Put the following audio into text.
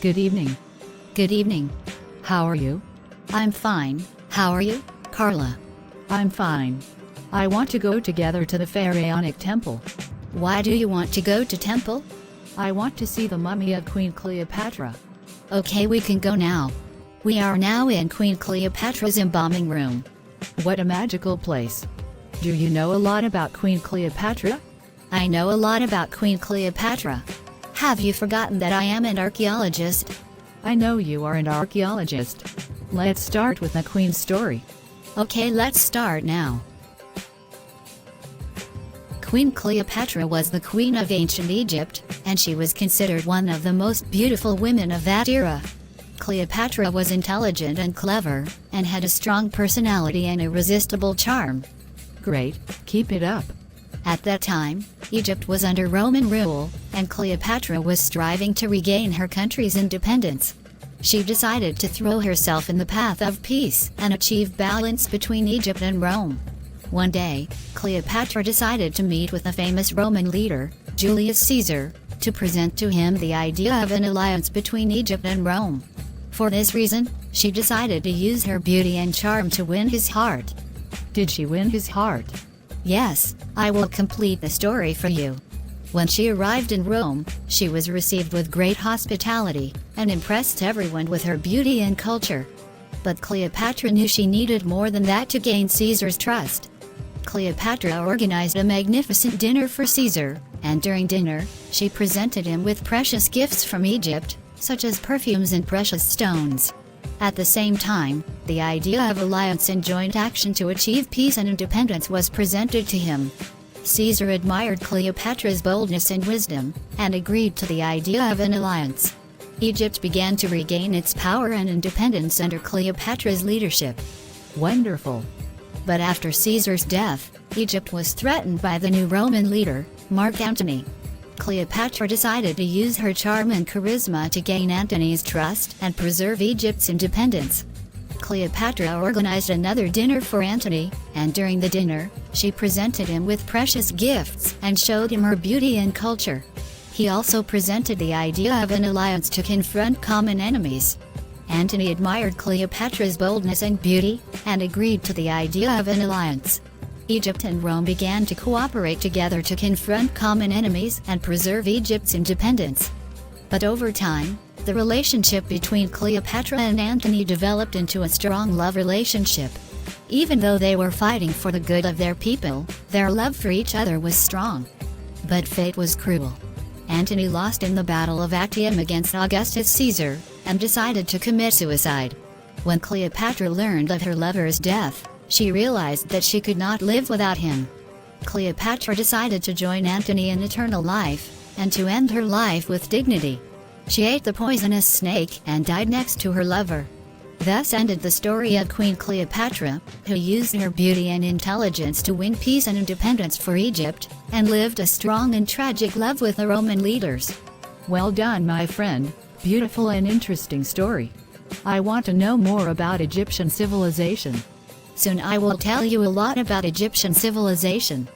Good evening. Good evening. How are you? I'm fine. How are you, Carla? I'm fine. I want to go together to the Pharaonic temple. Why do you want to go to temple? I want to see the mummy of Queen Cleopatra. Okay, we can go now. We are now in Queen Cleopatra's embalming room. What a magical place. Do you know a lot about Queen Cleopatra? I know a lot about Queen Cleopatra. Have you forgotten that I am an archaeologist? I know you are an archaeologist. Let's start with the Queen's story. Okay, let's start now. Queen Cleopatra was the queen of ancient Egypt, and she was considered one of the most beautiful women of that era. Cleopatra was intelligent and clever, and had a strong personality and irresistible charm. Great, keep it up. At that time, Egypt was under Roman rule, and Cleopatra was striving to regain her country's independence. She decided to throw herself in the path of peace and achieve balance between Egypt and Rome. One day, Cleopatra decided to meet with a famous Roman leader, Julius Caesar, to present to him the idea of an alliance between Egypt and Rome. For this reason, she decided to use her beauty and charm to win his heart. Did she win his heart? Yes, I will complete the story for you. When she arrived in Rome, she was received with great hospitality, and impressed everyone with her beauty and culture. But Cleopatra knew she needed more than that to gain Caesar's trust. Cleopatra organized a magnificent dinner for Caesar, and during dinner, she presented him with precious gifts from Egypt, such as perfumes and precious stones. At the same time, the idea of alliance and joint action to achieve peace and independence was presented to him. Caesar admired Cleopatra's boldness and wisdom, and agreed to the idea of an alliance. Egypt began to regain its power and independence under Cleopatra's leadership. Wonderful. But after Caesar's death, Egypt was threatened by the new Roman leader, Mark Antony. Cleopatra decided to use her charm and charisma to gain Antony's trust and preserve Egypt's independence. Cleopatra organized another dinner for Antony, and during the dinner, she presented him with precious gifts and showed him her beauty and culture. He also presented the idea of an alliance to confront common enemies. Antony admired Cleopatra's boldness and beauty, and agreed to the idea of an alliance. Egypt and Rome began to cooperate together to confront common enemies and preserve Egypt's independence. But over time, the relationship between Cleopatra and Antony developed into a strong love relationship. Even though they were fighting for the good of their people, their love for each other was strong. But fate was cruel. Antony lost in the Battle of Actium against Augustus Caesar, and decided to commit suicide. When Cleopatra learned of her lover's death, she realized that she could not live without him. Cleopatra decided to join Antony in eternal life, and to end her life with dignity. She ate the poisonous snake and died next to her lover. Thus ended the story of Queen Cleopatra, who used her beauty and intelligence to win peace and independence for Egypt, and lived a strong and tragic love with the Roman leaders. Well done, my friend. Beautiful and interesting story. I want to know more about Egyptian civilization. Soon I will tell you a lot about Egyptian civilization.